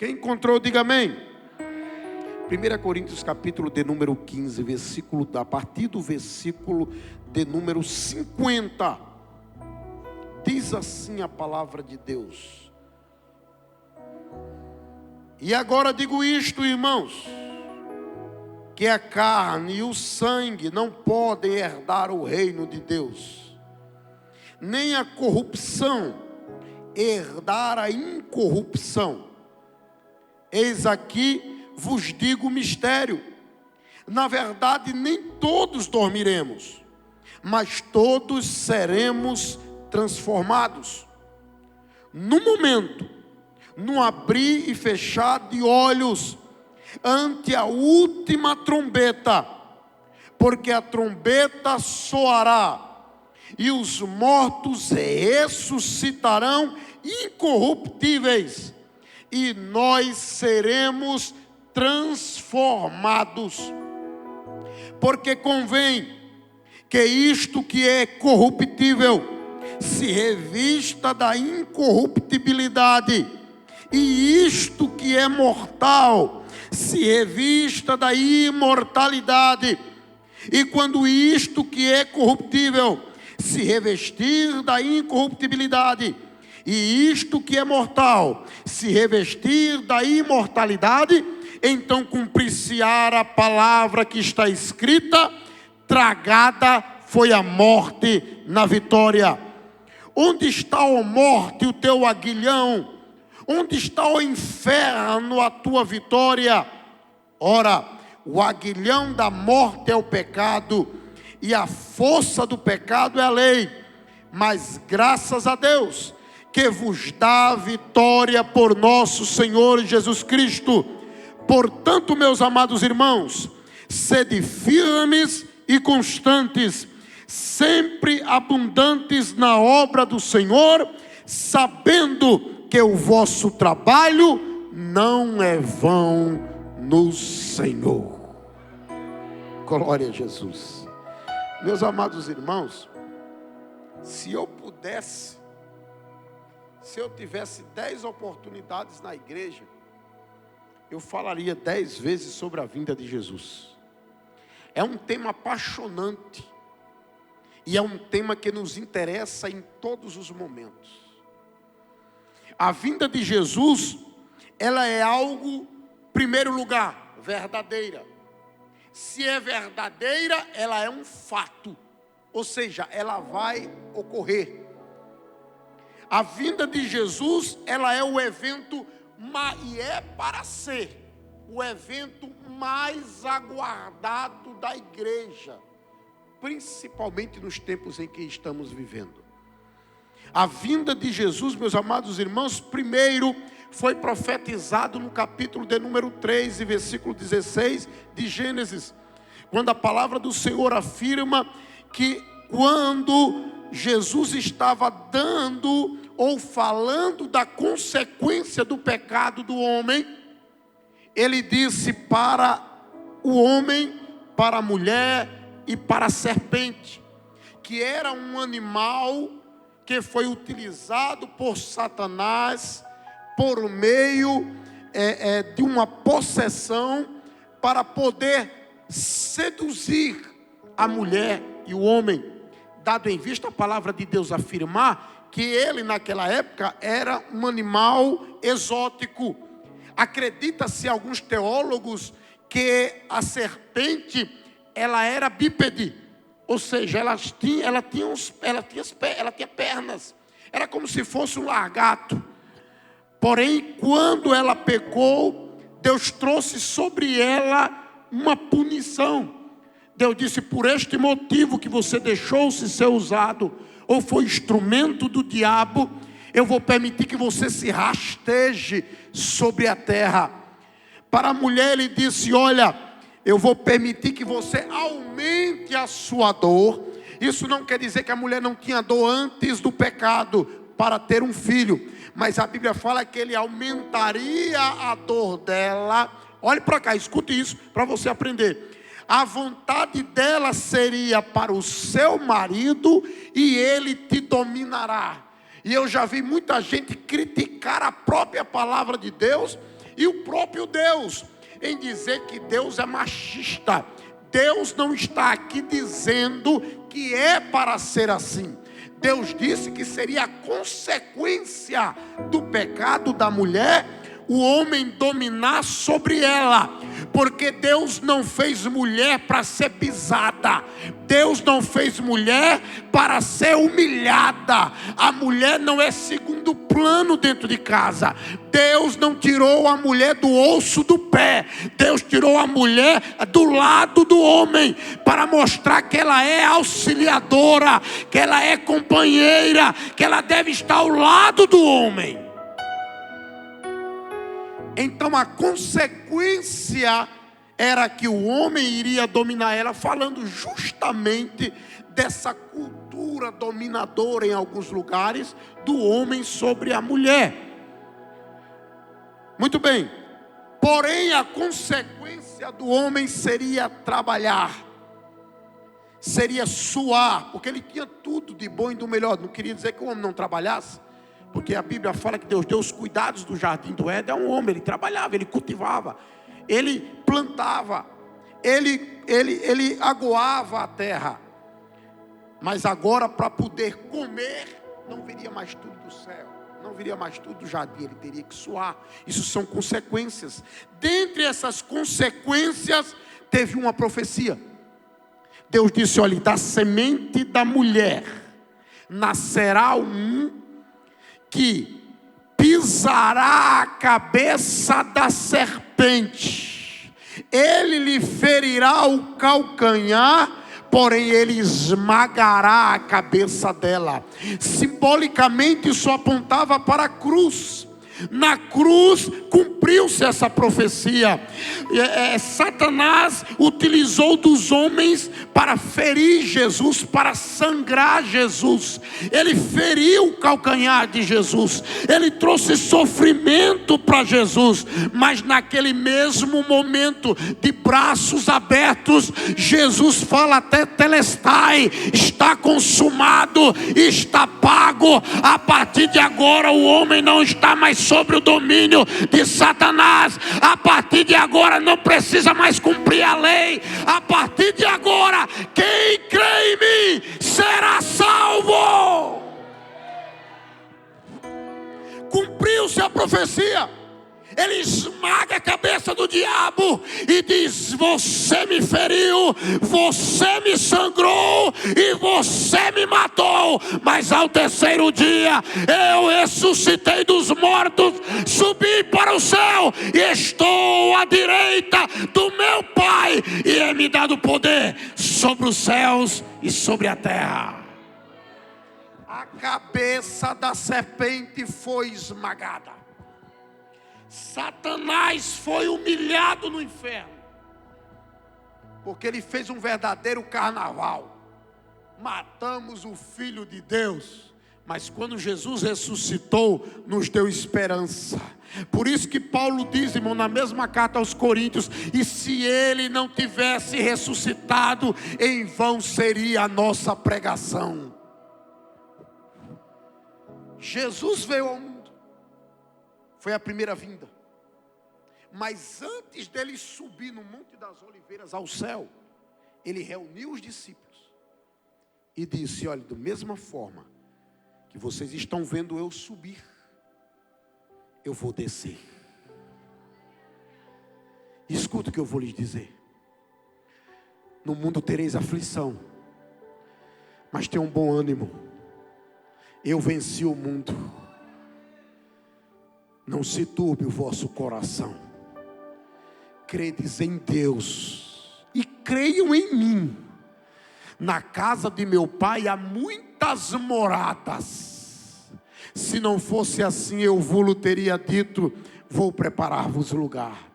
Quem encontrou, diga amém. 1 Coríntios capítulo de número 15, a partir do versículo de número 50. Diz assim a palavra de Deus: e agora digo isto, irmãos, que a carne e o sangue não podem herdar o reino de Deus, nem a corrupção herdar a incorrupção. Eis aqui vos digo o mistério: na verdade nem todos dormiremos, mas todos seremos transformados, no momento, no abrir e fechar de olhos, ante a última trombeta, porque a trombeta soará, e os mortos ressuscitarão incorruptíveis, e nós seremos transformados. Porque convém que isto que é corruptível se revista da incorruptibilidade, e isto que é mortal se revista da imortalidade. E quando isto que é corruptível se revestir da incorruptibilidade, e isto que é mortal se revestir da imortalidade, então cumprir-se-á a palavra que está escrita: tragada foi a morte na vitória. Onde está, ó morte, o teu aguilhão? Onde está, ó inferno, a tua vitória? Ora, o aguilhão da morte é o pecado, e a força do pecado é a lei. Mas graças a Deus, que vos dá a vitória por nosso Senhor Jesus Cristo. Portanto, meus amados irmãos, sede firmes e constantes, sempre abundantes na obra do Senhor, sabendo que o vosso trabalho não é vão no Senhor. Glória a Jesus. Meus amados irmãos, se eu tivesse 10 oportunidades na igreja, eu falaria 10 vezes sobre a vinda de Jesus. É um tema apaixonante, e é um tema que nos interessa em todos os momentos. A vinda de Jesus, ela é algo, em primeiro lugar, verdadeira. Se é verdadeira, ela é um fato, ou seja, ela vai ocorrer. A vinda de Jesus, ela é o evento, e é para ser o evento mais aguardado da igreja, principalmente nos tempos em que estamos vivendo. A vinda de Jesus, meus amados irmãos, primeiro foi profetizado no capítulo de número 3 e versículo 16 de Gênesis, quando a palavra do Senhor afirma que quando Jesus estava dando ou falando da consequência do pecado do homem, ele disse para o homem, para a mulher e para a serpente, que era um animal que foi utilizado por Satanás por meio de uma possessão para poder seduzir a mulher e o homem, dado em vista a palavra de Deus afirmar que ele naquela época era um animal exótico. Acredita-se, alguns teólogos, que a serpente ela era bípede, ou seja, ela tinha pernas, era como se fosse um lagarto. Porém, quando ela pecou, Deus trouxe sobre ela uma punição. Deus disse: por este motivo que você deixou-se ser usado, ou foi instrumento do diabo, eu vou permitir que você se rasteje sobre a terra. Para a mulher ele disse: olha, eu vou permitir que você aumente a sua dor. Isso não quer dizer que a mulher não tinha dor antes do pecado para ter um filho, mas a Bíblia fala que ele aumentaria a dor dela. Olhe para cá, escute isso para você aprender. A vontade dela seria para o seu marido, e ele te dominará. E eu já vi muita gente criticar a própria palavra de Deus, E o próprio Deus, em dizer que Deus é machista, Deus não está aqui dizendo que é para ser assim. Deus disse que seria a consequência do pecado da mulher o homem dominar sobre ela, porque Deus não fez mulher para ser pisada, Deus não fez mulher para ser humilhada. A mulher não é segundo plano dentro de casa. Deus não tirou a mulher do osso do pé, Deus tirou a mulher do lado do homem, para mostrar que ela é auxiliadora, que ela é companheira, que ela deve estar ao lado do homem. Então a consequência era que o homem iria dominar ela, falando justamente dessa cultura dominadora em alguns lugares, do homem sobre a mulher. Muito bem, porém a consequência do homem seria trabalhar, seria suar, porque ele tinha tudo de bom e do melhor. Não queria dizer que o homem não trabalhasse, porque a Bíblia fala que Deus deu os cuidados do jardim do Éden a um homem. Ele trabalhava, ele cultivava, ele plantava, ele aguava a terra. Mas agora, para poder comer, não viria mais tudo do céu, não viria mais tudo do jardim, ele teria que suar. Isso são consequências. Dentre essas consequências, teve uma profecia. Deus disse: olha, da semente da mulher nascerá um que pisará a cabeça da serpente, ele lhe ferirá o calcanhar, porém ele esmagará a cabeça dela. Simbolicamente isso apontava para a cruz. Na cruz cumpriu-se essa profecia. Satanás utilizou dos homens para ferir Jesus, para sangrar Jesus. Ele feriu o calcanhar de Jesus, ele trouxe sofrimento para Jesus. Mas naquele mesmo momento, de braços abertos, Jesus fala até telestai, está consumado, está pago. A partir de agora o homem não está mais sobre o domínio de Satanás. A partir de agora não precisa mais cumprir a lei. A partir de agora, quem crê em mim será salvo. Cumpriu-se a profecia. Ele esmaga a cabeça do diabo e diz: você me feriu, você me sangrou e você me matou, mas ao terceiro dia eu ressuscitei dos mortos, subi para o céu e estou à direita do meu Pai, e é-me dado poder sobre os céus e sobre a terra. A cabeça da serpente foi esmagada. Satanás foi humilhado no inferno, porque ele fez um verdadeiro carnaval. Matamos o Filho de Deus, mas quando Jesus ressuscitou, nos deu esperança. Por isso que Paulo diz, irmão, na mesma carta aos Coríntios: e se ele não tivesse ressuscitado, em vão seria a nossa pregação. Jesus veio ao mundo, foi a primeira vinda. Mas antes dele subir no Monte das Oliveiras ao céu, ele reuniu os discípulos e disse: olha, da mesma forma que vocês estão vendo eu subir, eu vou descer. Escuta o que eu vou lhes dizer. No mundo tereis aflição, mas tenham bom ânimo. Eu venci o mundo. Não se turbe o vosso coração. Credes em Deus e creiam em mim. Na casa de meu Pai há muitas moradas. Se não fosse assim, eu vos teria dito: vou preparar-vos lugar.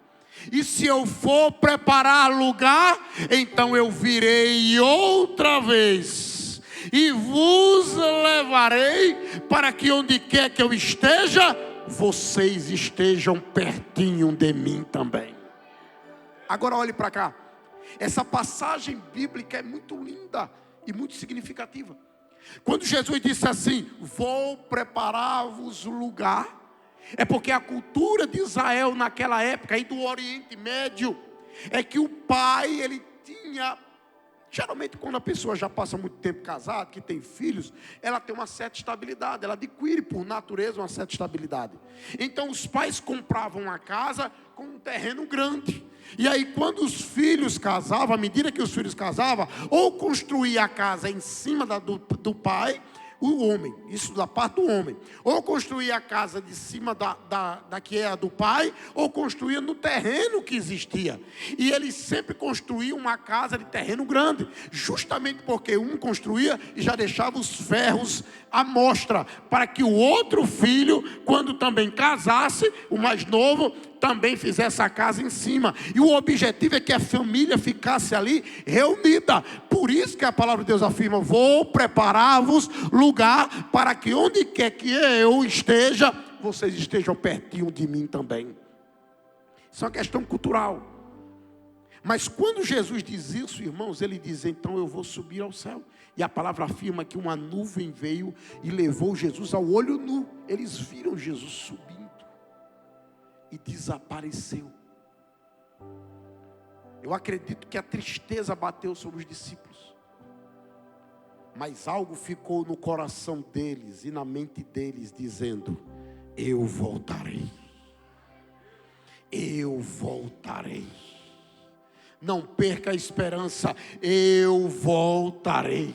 E se eu for preparar lugar, então eu virei outra vez e vos levarei, para que onde quer que eu esteja, vocês estejam pertinho de mim também. Agora olhe para cá. Essa passagem bíblica é muito linda e muito significativa. Quando Jesus disse assim: vou preparar-vos lugar, É porque a cultura de Israel naquela época, e do Oriente Médio, é que o pai, ele tinha... Geralmente quando a pessoa já passa muito tempo casada, que tem filhos, ela tem uma certa estabilidade, ela adquire por natureza uma certa estabilidade. Então os pais compravam uma casa com um terreno grande. E aí quando os filhos casavam, à medida que os filhos casavam, ou construía a casa em cima do pai, o homem, isso da parte do homem, ou construía a casa de cima da que era do pai, ou construía no terreno que existia. E eles sempre construíam uma casa de terreno grande, justamente porque um construía e já deixava os ferros à mostra, para que o outro filho, quando também casasse, o mais novo, também fizesse a casa em cima. E o objetivo é que a família ficasse ali reunida. Por isso que a palavra de Deus afirma: vou preparar-vos lugar para que onde quer que eu esteja, vocês estejam pertinho de mim também. Isso é uma questão cultural. Mas quando Jesus diz isso, irmãos, ele diz: então eu vou subir ao céu. E a palavra afirma que uma nuvem veio e levou Jesus ao olho nu. Eles viram Jesus subindo e desapareceu. Eu acredito que a tristeza bateu sobre os discípulos, mas algo ficou no coração deles e na mente deles, dizendo: eu voltarei, eu voltarei. Não perca a esperança, eu voltarei.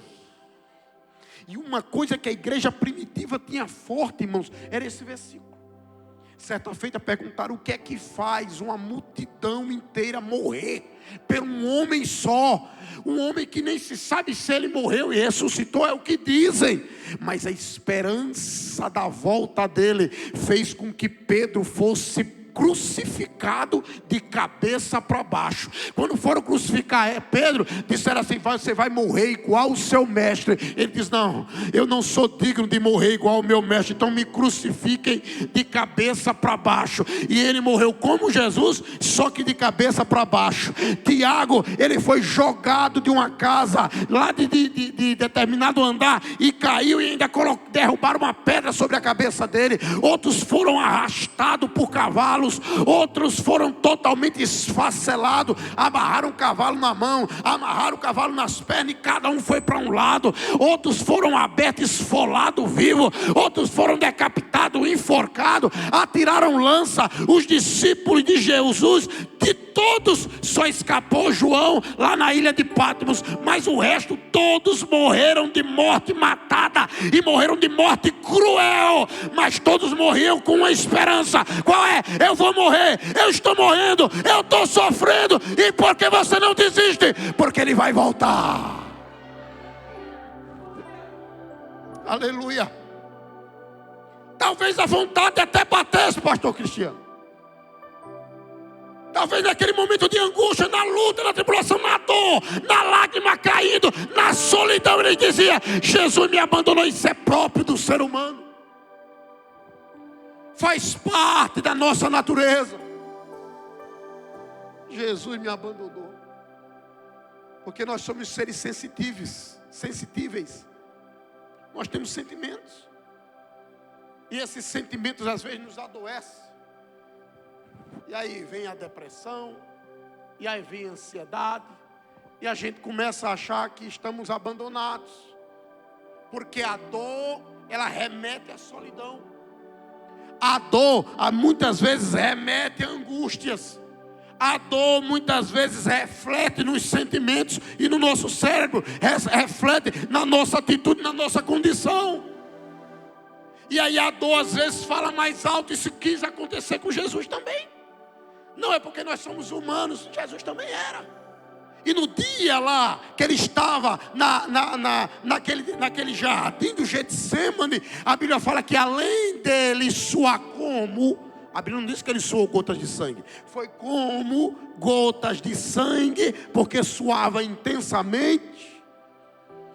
E uma coisa que a igreja primitiva tinha forte, irmãos, era esse versículo. Certa feita perguntaram: o que é que faz uma multidão inteira morrer por um homem só? Um homem que nem se sabe se ele morreu e ressuscitou, é o que dizem. Mas a esperança da volta dele fez com que Pedro fosse crucificado de cabeça para baixo. Quando foram crucificar Pedro, disseram assim: você vai morrer igual o seu mestre. Ele diz: não, eu não sou digno de morrer igual o meu mestre, então me crucifiquem de cabeça para baixo. E ele morreu como Jesus, só que de cabeça para baixo. Tiago, ele foi jogado de uma casa lá de determinado andar e caiu, e ainda derrubaram uma pedra sobre a cabeça dele. Outros foram arrastados por cavalos, outros foram totalmente esfacelados, amarraram o cavalo na mão, amarraram o cavalo nas pernas, e cada um foi para um lado. Outros foram abertos, esfolados vivos, outros foram decapitados, enforcados, atiraram lança. Os discípulos de Jesus, de todos, só escapou João lá na ilha de Patmos, mas o resto todos morreram de morte matada, e morreram de morte cruel, mas todos morriam com uma esperança. Qual é? Eu vou morrer, eu estou morrendo, eu estou sofrendo. E por que você não desiste? Porque ele vai voltar. Aleluia. Talvez a vontade até batesse, pastor Cristiano. Talvez naquele momento de angústia, na luta, na tribulação, na dor, na lágrima caindo, na solidão, ele dizia: Jesus me abandonou. Isso é próprio do ser humano, faz parte da nossa natureza. Jesus me abandonou, porque nós somos seres sensitíveis. Nós temos sentimentos, e esses sentimentos às vezes nos adoecem. E aí vem a depressão, e aí vem a ansiedade, e a gente começa a achar que estamos abandonados, porque a dor, ela remete à solidão. A dor, muitas vezes, remete a angústias. A dor, muitas vezes, reflete nos sentimentos e no nosso cérebro, reflete na nossa atitude, na nossa condição. E aí a dor, às vezes, fala mais alto. Isso quis acontecer com Jesus também. Não é porque nós somos humanos, Jesus também era. E no dia lá que ele estava naquele jardim do Getsemane, a Bíblia fala que além dele suar como... A Bíblia não diz que ele suou gotas de sangue. Foi como gotas de sangue, porque suava intensamente.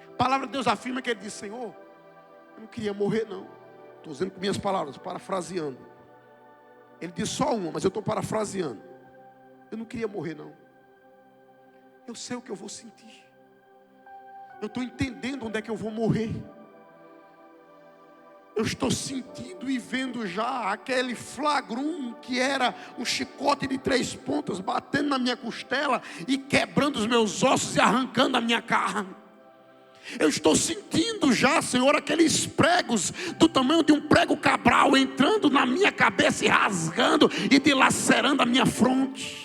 A palavra de Deus afirma que ele disse: Senhor, eu não queria morrer não. Estou dizendo com minhas palavras, parafraseando. Ele disse só uma, mas eu estou parafraseando. Eu não queria morrer não. Eu sei o que eu vou sentir. Eu estou entendendo onde é que eu vou morrer. Eu estou sentindo e vendo já aquele flagrum que era um chicote de 3 pontas batendo na minha costela e quebrando os meus ossos e arrancando a minha carne. Eu estou sentindo já, Senhor, aqueles pregos do tamanho de um prego cabral entrando na minha cabeça e rasgando e dilacerando a minha fronte.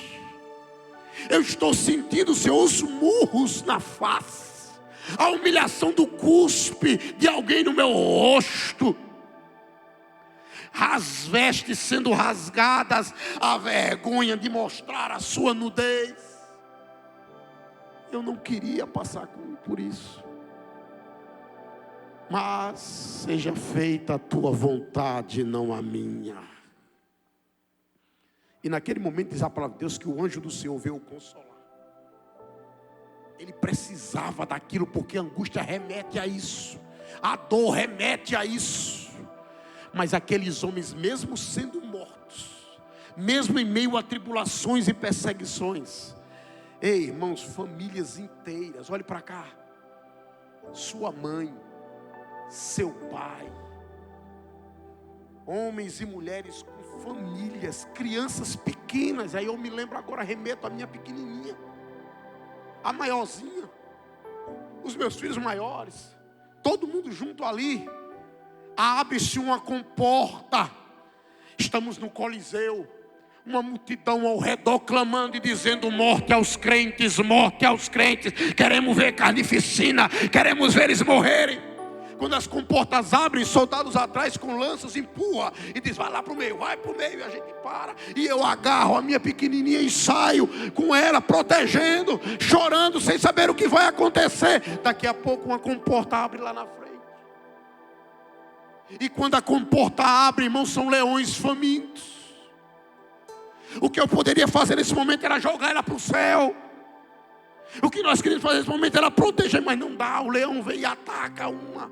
Eu estou sentindo, Senhor, os murros na face, a humilhação do cuspe de alguém no meu rosto, as vestes sendo rasgadas, a vergonha de mostrar a sua nudez. Eu não queria passar por isso, mas seja feita a tua vontade, não a minha. E naquele momento diz a palavra de Deus que o anjo do Senhor veio o consolar. Ele precisava daquilo, porque a angústia remete a isso, a dor remete a isso. Mas aqueles homens, mesmo sendo mortos, mesmo em meio a tribulações e perseguições, ei, irmãos, famílias inteiras, olhe para cá, sua mãe, seu pai, homens e mulheres com famílias, crianças pequenas. Aí eu me lembro agora, remeto a minha pequenininha, a maiorzinha, os meus filhos maiores, todo mundo junto ali. Abre-se uma comporta, estamos no Coliseu, uma multidão ao redor clamando e dizendo: morte aos crentes, morte aos crentes. Queremos ver carnificina, queremos ver eles morrerem. Quando as comportas abrem, soldados atrás com lanças empurra e diz: vai lá para o meio, vai para o meio. E a gente para, e eu agarro a minha pequenininha e saio com ela, protegendo, chorando, sem saber o que vai acontecer. Daqui a pouco uma comporta abre lá na frente, e quando a comporta abre, irmãos, são leões famintos. O que eu poderia fazer nesse momento era jogar ela para o céu. O que nós queríamos fazer nesse momento era proteger, mas não dá. O leão vem e ataca uma.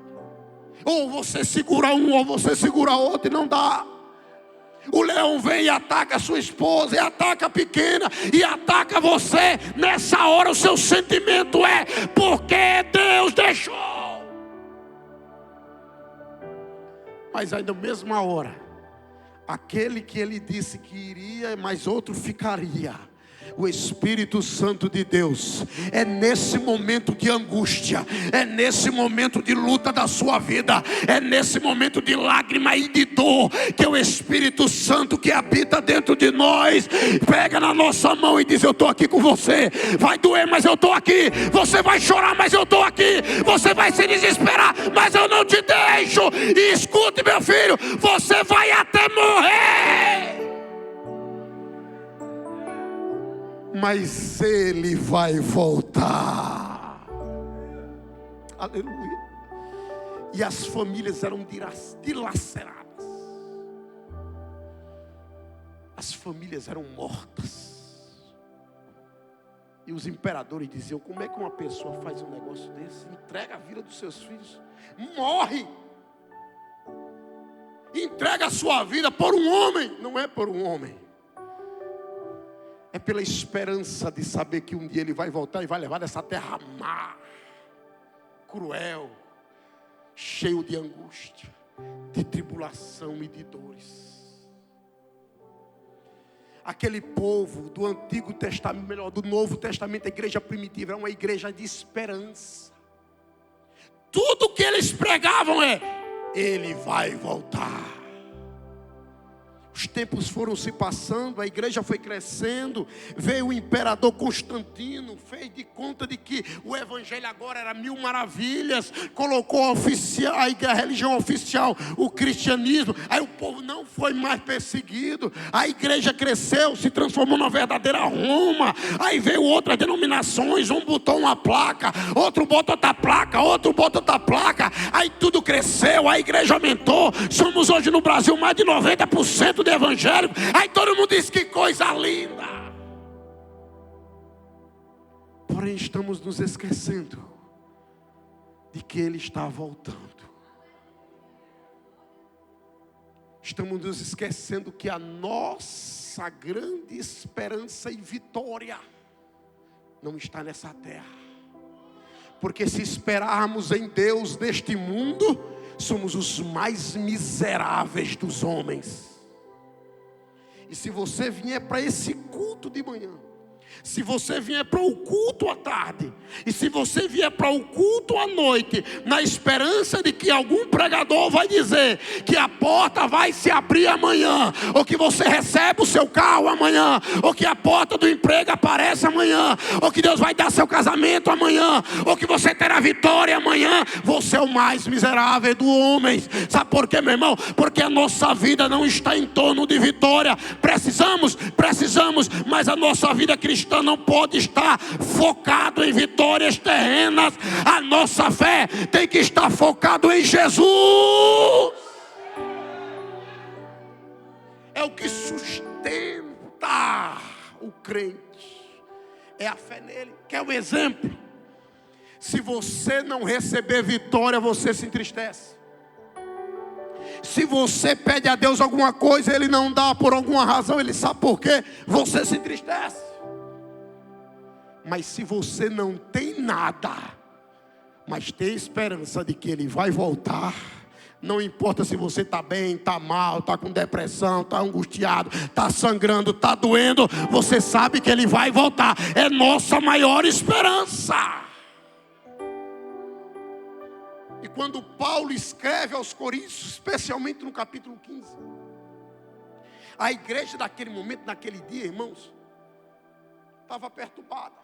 Ou você segura um, ou você segura outro, e não dá. O leão vem e ataca a sua esposa, e ataca a pequena, e ataca você. Nessa hora o seu sentimento é: porque Deus deixou. Mas ainda na mesma hora, aquele que ele disse que iria, mas outro ficaria, o Espírito Santo de Deus, é nesse momento de angústia, é nesse momento de luta da sua vida, é nesse momento de lágrima e de dor, que o Espírito Santo que habita dentro de nós, pega na nossa mão e diz: eu estou aqui com você. Vai doer, mas eu estou aqui. Você vai chorar, mas eu estou aqui. Você vai se desesperar, mas eu não te deixo. E escute, meu filho, você vai até morrer, mas ele vai voltar. Aleluia. E as famílias eram dilaceradas, as famílias eram mortas. E os imperadores diziam: como é que uma pessoa faz um negócio desse? Entrega a vida dos seus filhos, morre, entrega a sua vida por um homem. Não é por um homem, é pela esperança de saber que um dia ele vai voltar e vai levar dessa terra má, cruel, cheio de angústia, de tribulação e de dores. Aquele povo do Antigo Testamento, melhor, do Novo Testamento, a igreja primitiva, é uma igreja de esperança. Tudo que eles pregavam é: ele vai voltar. Os tempos foram se passando, a igreja foi crescendo, veio o imperador Constantino, fez de conta de que o evangelho agora era mil maravilhas, colocou a religião oficial, o cristianismo. Aí o povo não foi mais perseguido, a igreja cresceu, se transformou numa verdadeira Roma. Aí veio outras denominações, um botou uma placa, outro bota outra placa, outro bota outra placa. Aí tudo cresceu, a igreja aumentou. Somos hoje no Brasil mais de 90% de evangélico. Aí todo mundo diz: que coisa linda. Porém estamos nos esquecendo de que ele está voltando. Estamos nos esquecendo que a nossa grande esperança e vitória não está nessa terra. Porque se esperarmos em Deus neste mundo, somos os mais miseráveis dos homens. E se você vier para esse culto de manhã, se você vier para o culto à tarde, e se você vier para o culto à noite, na esperança de que algum pregador vai dizer que a porta vai se abrir amanhã, ou que você recebe o seu carro amanhã, ou que a porta do emprego aparece amanhã, ou que Deus vai dar seu casamento amanhã, ou que você terá vitória amanhã, você é o mais miserável dos homens. Sabe por quê, meu irmão? Porque a nossa vida não está em torno de vitória. Precisamos, mas a nossa vida cristã não pode estar focado em vitórias terrenas. A nossa fé tem que estar focado em Jesus. É o que sustenta o crente, é a fé nele. Quer um exemplo? Se você não receber vitória, você se entristece. Se você pede a Deus alguma coisa, Ele não dá por alguma razão, Ele sabe por quê, você se entristece. Mas se você não tem nada, mas tem esperança de que Ele vai voltar, não importa se você está bem, está mal, está com depressão, está angustiado, está sangrando, está doendo, você sabe que Ele vai voltar. É nossa maior esperança. E quando Paulo escreve aos Coríntios, especialmente no capítulo 15, a igreja daquele momento, naquele dia, irmãos, estava perturbada.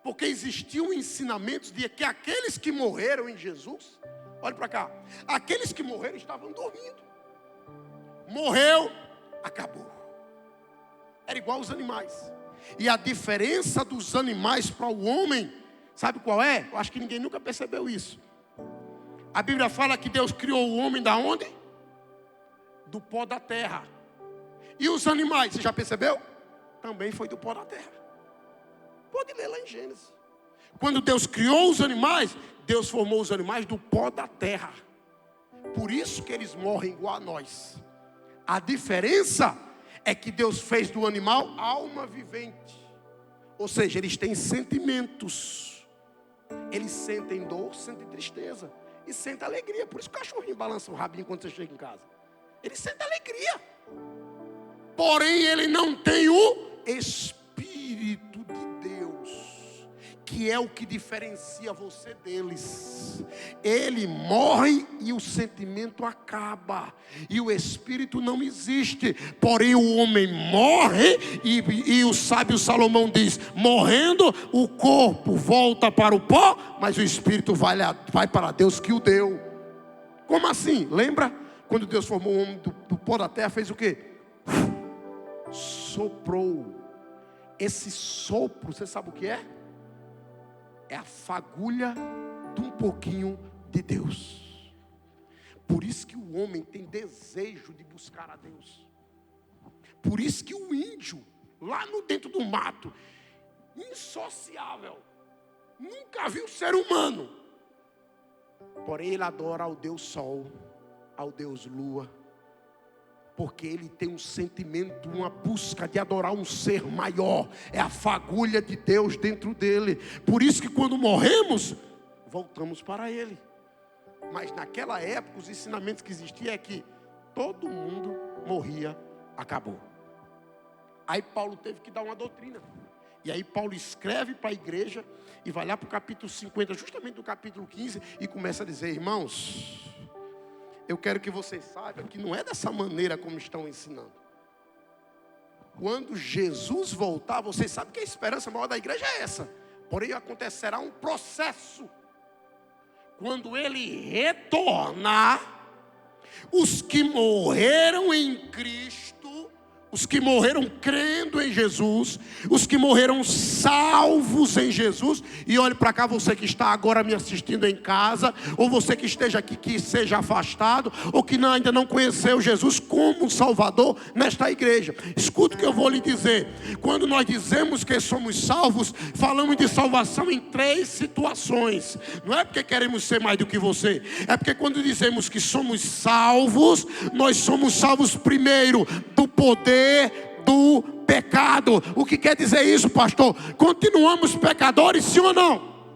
Porque existiam ensinamentos de que aqueles que morreram em Jesus, olha para cá, aqueles que morreram estavam dormindo. Morreu, acabou. Era igual aos animais. E a diferença dos animais para o homem, sabe qual é? Eu acho que ninguém nunca percebeu isso. A Bíblia fala que Deus criou o homem da onde? Do pó da terra. E os animais, você já percebeu? Também foi do pó da terra. Pode ler lá em Gênesis. Quando Deus criou os animais, Deus formou os animais do pó da terra. Por isso que eles morrem igual a nós. A diferença é que Deus fez do animal alma vivente. Ou seja, eles têm sentimentos. Eles sentem dor, sentem tristeza e sentem alegria. Por isso que o cachorrinho balança o rabinho quando você chega em casa. Ele sente alegria. Porém, ele não tem o Espírito de Deus, que é o que diferencia você deles. Ele morre e o sentimento acaba, e o Espírito não existe. Porém o homem morre, e o sábio Salomão diz: morrendo o corpo volta para o pó, mas o Espírito vai para Deus que o deu. Como assim? Lembra? Quando Deus formou o homem do pó da terra, fez o quê? Soprou. Esse sopro, você sabe o que é? É a fagulha de um pouquinho de Deus. Por isso que o homem tem desejo de buscar a Deus. Por isso que o índio, lá no dentro do mato, insociável, nunca viu ser humano, porém ele adora ao Deus Sol, ao Deus Lua, porque ele tem um sentimento, uma busca de adorar um ser maior. É a fagulha de Deus dentro dele. Por isso que quando morremos, voltamos para ele. Mas naquela época, os ensinamentos que existiam é que todo mundo morria, acabou. Aí Paulo teve que dar uma doutrina. E aí Paulo escreve para a igreja e vai lá para o capítulo 50, justamente do capítulo 15, e começa a dizer: irmãos, eu quero que vocês saibam que não é dessa maneira como estão ensinando. Quando Jesus voltar, vocês sabem que a esperança maior da igreja é essa. Porém acontecerá um processo. Quando ele retornar, os que morreram em Cristo, os que morreram crendo em Jesus, os que morreram salvos em Jesus. E olhe para cá, você que está agora me assistindo em casa, ou você que esteja aqui, que seja afastado, ou que ainda não conheceu Jesus como Salvador nesta igreja. Escuta o que eu vou lhe dizer. Quando nós dizemos que somos salvos, falamos de salvação em 3 situações. Não é porque queremos ser mais do que você, é porque quando dizemos que somos salvos, nós somos salvos primeiro do poder do pecado. O que quer dizer isso, pastor? Continuamos pecadores, sim ou não?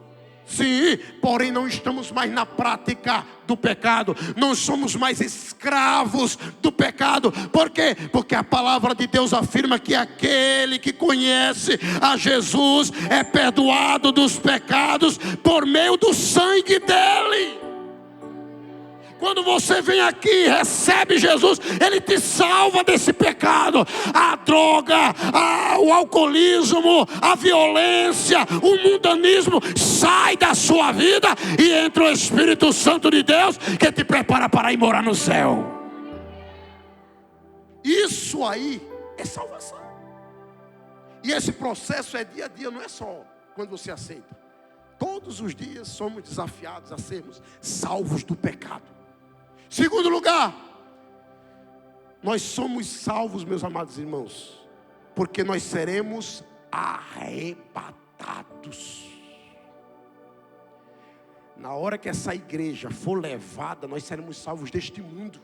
Sim, porém não estamos mais na prática do pecado. Não somos mais escravos do pecado. Por quê? Porque a palavra de Deus afirma que aquele que conhece a Jesus é perdoado dos pecados por meio do sangue dele. Quando você vem aqui e recebe Jesus, Ele te salva desse pecado. A droga, o alcoolismo, a violência, o mundanismo sai da sua vida e entra o Espírito Santo de Deus que te prepara para ir morar no céu. Isso aí é salvação. E esse processo é dia a dia, não é só quando você aceita. Todos os dias somos desafiados a sermos salvos do pecado. Segundo lugar, nós somos salvos, meus amados irmãos, porque nós seremos arrebatados. Na hora que essa igreja for levada, nós seremos salvos deste mundo.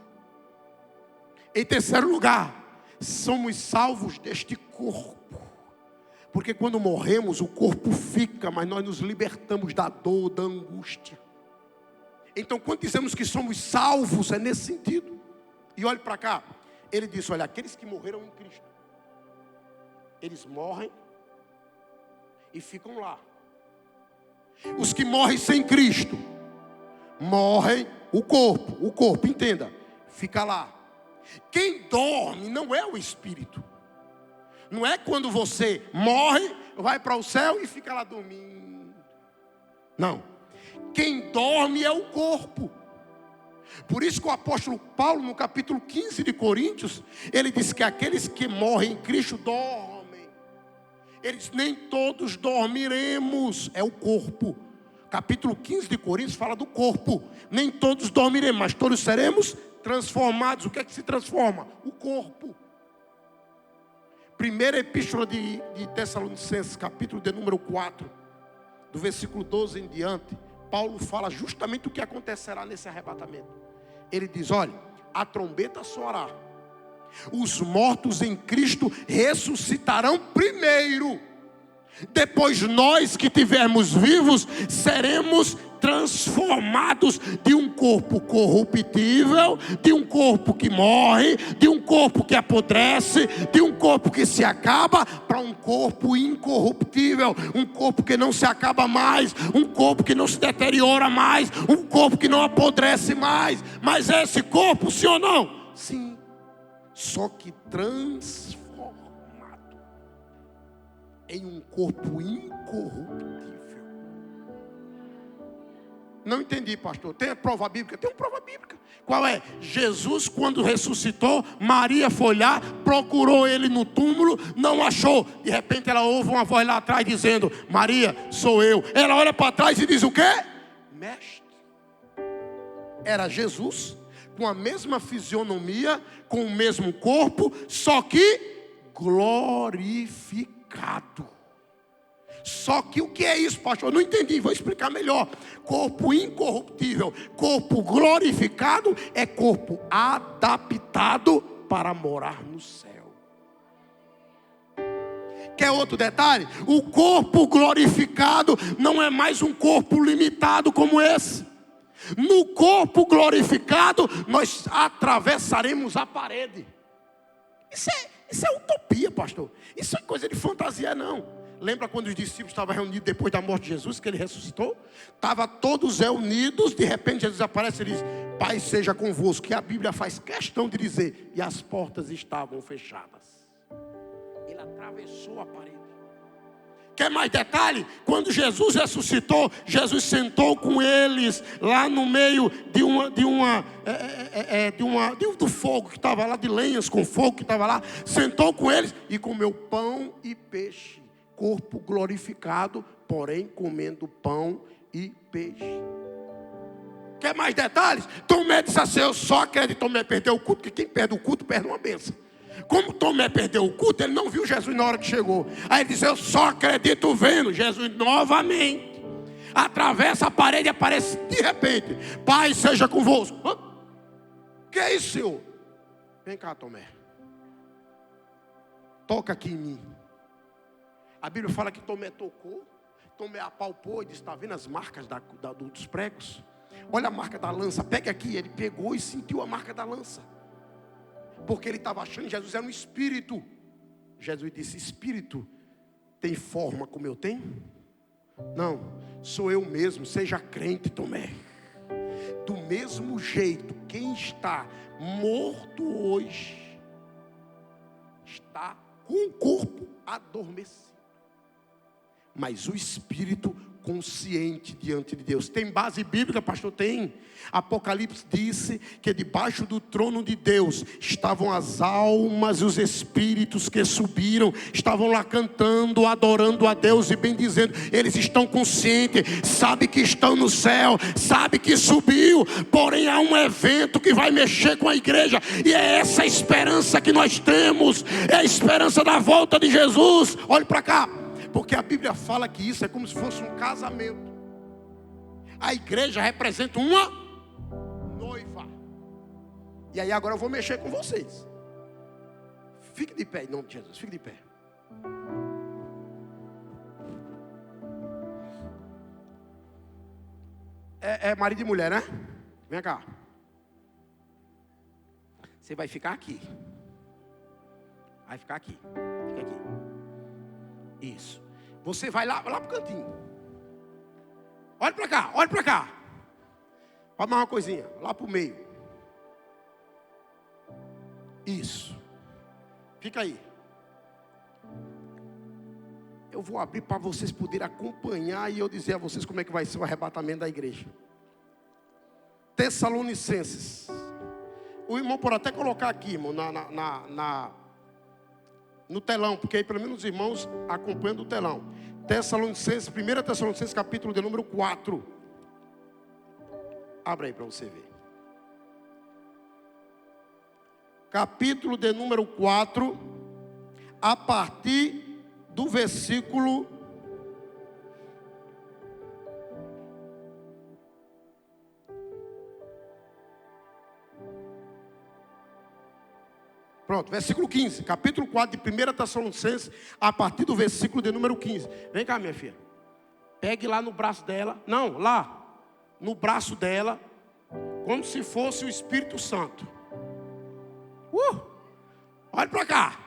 Em terceiro lugar, somos salvos deste corpo. Porque quando morremos, o corpo fica, mas nós nos libertamos da dor, da angústia. Então, quando dizemos que somos salvos, é nesse sentido. E olhe para cá, ele disse, olha, aqueles que morreram em Cristo, eles morrem e ficam lá. Os que morrem sem Cristo, morrem o corpo, entenda, fica lá. Quem dorme não é o espírito. Não é quando você morre, vai para o céu e fica lá dormindo. Não. Quem dorme é o corpo. Por isso que o apóstolo Paulo, no capítulo 15 de Coríntios, ele diz que aqueles que morrem em Cristo dormem. Ele diz, nem todos dormiremos, é o corpo. Capítulo 15 de Coríntios fala do corpo. Nem todos dormiremos, mas todos seremos transformados. O que é que se transforma? O corpo. Primeira epístola de Tessalonicenses, capítulo de número 4, do versículo 12 em diante, Paulo fala justamente o que acontecerá nesse arrebatamento. Ele diz, olha, a trombeta soará, os mortos em Cristo ressuscitarão primeiro, depois nós que tivermos vivos seremos transformados de um corpo corruptível, de um corpo que morre, de um corpo que apodrece, de um corpo que se acaba, para um corpo incorruptível, um corpo que não se acaba mais, um corpo que não se deteriora mais, um corpo que não apodrece mais. Mas esse corpo, sim ou não? Sim, só que transformado em um corpo incorruptível. Não entendi, pastor. Tem prova bíblica? Tem uma prova bíblica. Qual é? Jesus, quando ressuscitou, Maria foi lá, procurou ele no túmulo, não achou. De repente ela ouve uma voz lá atrás dizendo, Maria, sou eu. Ela olha para trás e diz o quê? Mestre. Era Jesus, com a mesma fisionomia, com o mesmo corpo, só que glorificado. Só que o que é isso, pastor? Eu não entendi, vou explicar melhor. Corpo incorruptível, corpo glorificado é corpo adaptado para morar no céu. Quer outro detalhe? O corpo glorificado não é mais um corpo limitado como esse. No corpo glorificado nós atravessaremos a parede. Isso é utopia, pastor. Isso é coisa de fantasia, não. Lembra quando os discípulos estavam reunidos depois da morte de Jesus, que ele ressuscitou? Estavam todos reunidos, de repente Jesus aparece e diz, Pai seja convosco. Que a Bíblia faz questão de dizer, e as portas estavam fechadas. Ele atravessou a parede. Quer mais detalhe? Quando Jesus ressuscitou, Jesus sentou com eles lá no meio do fogo que estava lá, de lenhas com fogo que estava lá. Sentou com eles e comeu pão e peixe. Corpo glorificado, porém comendo pão e peixe. Quer mais detalhes? Tomé disse assim, eu só acredito. Tomé perdeu o culto, porque quem perde o culto perde uma bênção. Como Tomé perdeu o culto, ele não viu Jesus na hora que chegou. Aí ele disse, eu só acredito vendo Jesus novamente. Atravessa a parede e aparece de repente. Pai seja convosco. Que é isso, Senhor? Vem cá, Tomé. Toca aqui em mim. A Bíblia fala que Tomé tocou. Tomé apalpou e disse: está vendo as marcas dos pregos? Olha a marca da lança, pega aqui. Ele pegou e sentiu a marca da lança, porque ele estava achando que Jesus era um espírito. Jesus disse: espírito tem forma como eu tenho? Não, sou eu mesmo. Seja crente, Tomé. Do mesmo jeito, quem está morto hoje está com o corpo adormecido, mas o espírito consciente diante de Deus. Tem base bíblica, pastor? Tem. Apocalipse disse que debaixo do trono de Deus estavam as almas e os espíritos que subiram, estavam lá cantando, adorando a Deus e bendizendo. Eles estão conscientes, sabem que estão no céu, sabem que subiu, porém há um evento que vai mexer com a igreja, e é essa a esperança que nós temos, é a esperança da volta de Jesus. Olhe para cá, porque a Bíblia fala que isso é como se fosse um casamento. A igreja representa uma noiva. E aí agora eu vou mexer com vocês. Fique de pé em nome de Jesus, fique de pé. É marido e mulher, né? Vem cá. Você vai ficar aqui. Vai ficar aqui. Fica aqui. Isso. Você vai lá pro cantinho. Olha para cá, olha para cá. Olha mais uma coisinha, lá pro meio. Isso. Fica aí. Eu vou abrir para vocês poderem acompanhar e eu dizer a vocês como é que vai ser o arrebatamento da igreja. Tessalonicenses. O irmão pode até colocar aqui, irmão, no telão, porque aí pelo menos os irmãos acompanham do telão. Tessalonicenses, 1 Tessalonicenses, capítulo de número 4. Abra aí para você ver. Capítulo de número 4, a partir do versículo pronto, versículo 15, capítulo 4 de 1 Tessalonicenses, a partir do versículo de número 15. Vem cá, minha filha. Pegue lá no braço dela. Não, lá. No braço dela. Como se fosse o Espírito Santo. Olha para cá.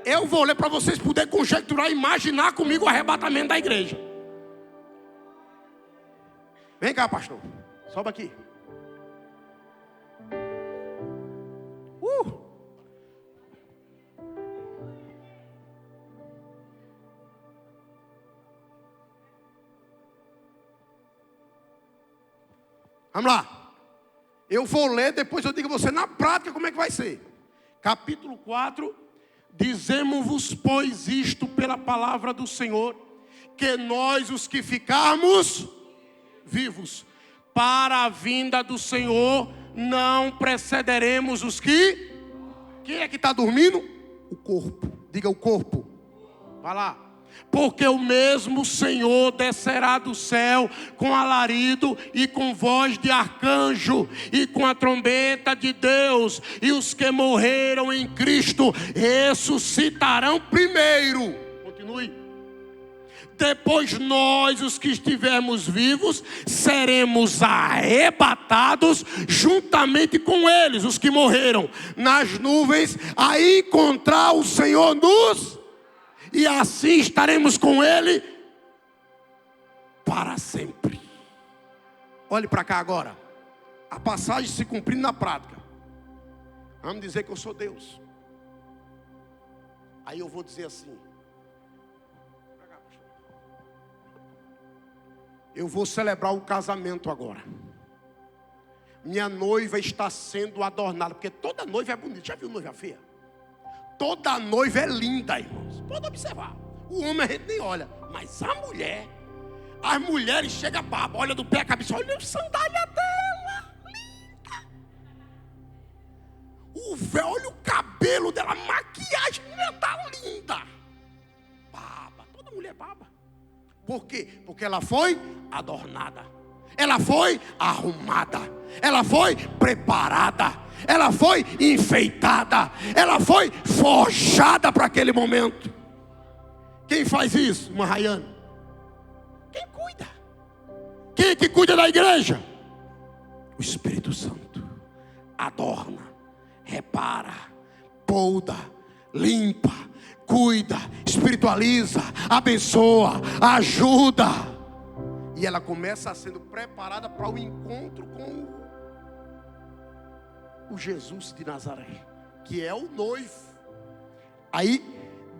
Eu vou ler para vocês poderem conjecturar, imaginar comigo o arrebatamento da igreja. Vem cá, pastor. Sobe aqui. Vamos lá. Eu vou ler, depois eu digo a você na prática como é que vai ser. Capítulo 4. Dizemos-vos, pois, isto pela palavra do Senhor, que nós os que ficarmos vivos para a vinda do Senhor não precederemos os que... Quem é que está dormindo? O corpo. Diga o corpo. Vai lá. Porque o mesmo Senhor descerá do céu com alarido e com voz de arcanjo e com a trombeta de Deus, e os que morreram em Cristo ressuscitarão primeiro. Continue. Depois nós, os que estivermos vivos, seremos arrebatados juntamente com eles, os que morreram, nas nuvens, a encontrar o Senhor nos... E assim estaremos com Ele para sempre. Olhe para cá agora. A passagem se cumprindo na prática. Vamos dizer que eu sou Deus. Aí eu vou dizer assim. Eu vou celebrar o casamento agora. Minha noiva está sendo adornada. Porque toda noiva é bonita. Já viu noiva feia? Toda noiva é linda, irmãos. Pode observar. O homem a gente nem olha. Mas a mulher, as mulheres chegam a baba, olha do pé a cabeça, olha a sandália dela, linda. O véu, olha o cabelo dela, a maquiagem dela tá linda. Baba, toda mulher baba. Por quê? Porque ela foi adornada. Ela foi arrumada. Ela foi preparada. Ela foi enfeitada. Ela foi forjada para aquele momento. Quem faz isso? Uma Rayane. quem cuida? Quem é que cuida da igreja? O Espírito Santo. Adorna, repara, polda, limpa, cuida, espiritualiza, abençoa, ajuda. E ela começa sendo preparada para o encontro com o Jesus de Nazaré, que é o noivo. Aí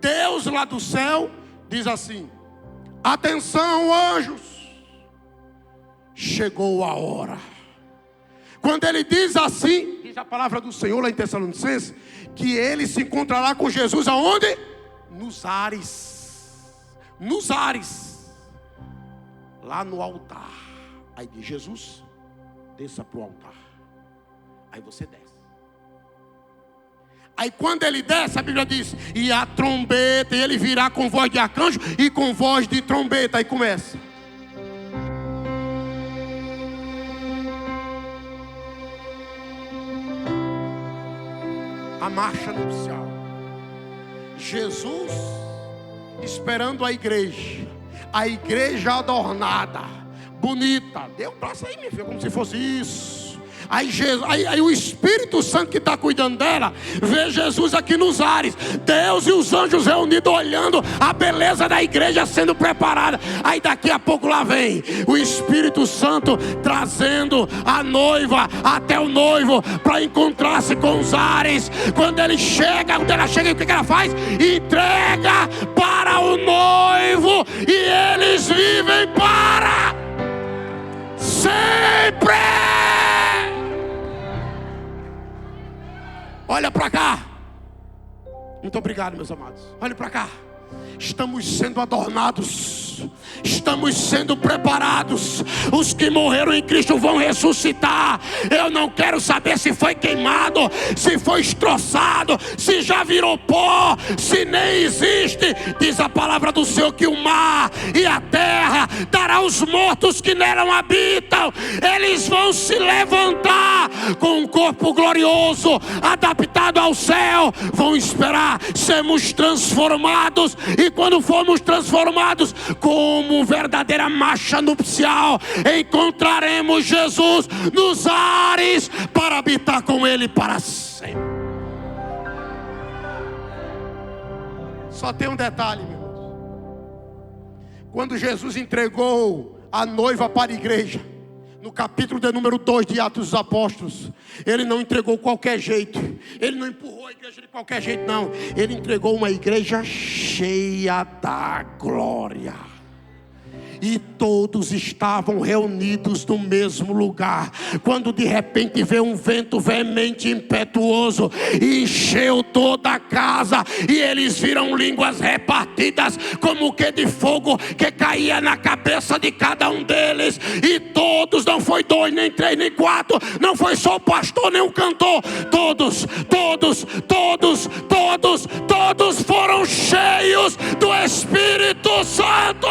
Deus lá do céu diz assim: atenção, anjos, chegou a hora. Quando ele diz assim, diz a palavra do Senhor lá em Tessalonicenses, que ele se encontrará com Jesus aonde? Nos ares. Nos ares. Lá no altar. Aí diz: Jesus, desça para o altar. Aí você desce. Aí quando ele desce, a Bíblia diz: e a trombeta, e ele virá com voz de arcanjo e com voz de trombeta. Aí começa. A marcha nupcial. Jesus esperando a igreja adornada, bonita. Dê um braço aí, minha filha, como se fosse isso. Aí o Espírito Santo que está cuidando dela vê Jesus aqui nos ares, Deus e os anjos reunidos olhando a beleza da igreja sendo preparada. Aí daqui a pouco lá vem o Espírito Santo trazendo a noiva até o noivo para encontrar-se com os ares. Quando ela chega, o que ela faz? Entrega para o noivo, e eles vivem para sempre. Olha para cá. Muito obrigado, meus amados. Olha para cá. Estamos sendo adornados, estamos sendo preparados. Os que morreram em Cristo vão ressuscitar. Eu não quero saber se foi queimado, se foi estroçado, se já virou pó, se nem existe. Diz a palavra do Senhor que o mar e a terra dará aos mortos que nela habitam. Eles vão se levantar com um corpo glorioso, adaptado ao céu. Vão esperar sermos transformados. E quando formos transformados como verdadeira marcha nupcial, encontraremos Jesus nos ares para habitar com Ele para sempre. Só tem um detalhe, meu irmão. Quando Jesus entregou a noiva para a igreja, no capítulo de número 2 de Atos dos Apóstolos, ele não entregou qualquer jeito. Ele não empurrou a igreja de qualquer jeito, não. Ele entregou uma igreja cheia da glória. E todos estavam reunidos no mesmo lugar, quando de repente veio um vento veemente e impetuoso e encheu toda a casa, e eles viram línguas repartidas como que de fogo, que caía na cabeça de cada um deles. E todos, não foi 2, nem 3, nem 4, não foi só o pastor nem o cantor, todos foram cheios do Espírito Santo.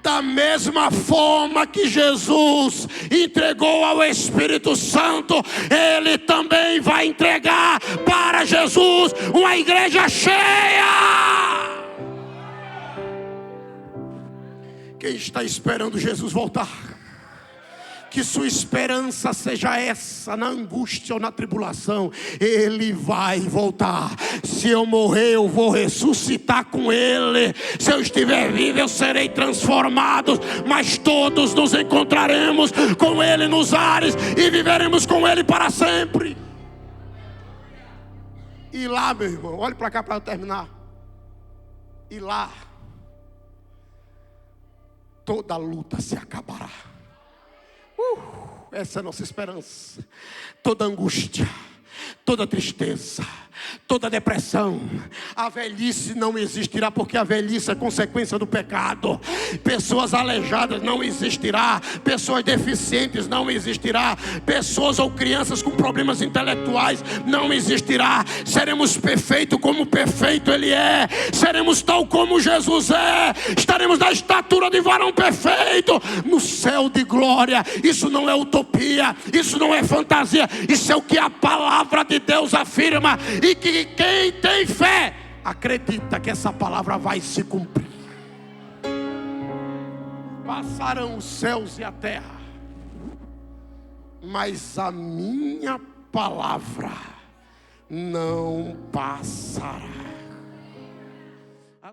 Da mesma forma que Jesus entregou ao Espírito Santo, Ele também vai entregar para Jesus uma igreja cheia. Quem está esperando Jesus voltar? Que sua esperança seja essa, na angústia ou na tribulação. Ele vai voltar. Se eu morrer, eu vou ressuscitar com Ele. Se eu estiver vivo, eu serei transformado. Mas todos nos encontraremos com Ele nos ares e viveremos com Ele para sempre. E lá, meu irmão, olhe para cá para eu terminar. E lá, toda luta se acabará. Essa é a nossa esperança. Toda angústia, toda tristeza, toda depressão, a velhice não existirá, porque a velhice é consequência do pecado. Pessoas aleijadas não existirá, pessoas deficientes não existirá, pessoas ou crianças com problemas intelectuais não existirá. Seremos perfeitos como perfeito Ele é, seremos tal como Jesus é, estaremos na estatura de varão perfeito no céu de glória. Isso não é utopia, isso não é fantasia, isso é o que a palavra de Deus afirma. E que quem tem fé acredita que essa palavra vai se cumprir. Passarão os céus e a terra, mas a minha palavra não passará.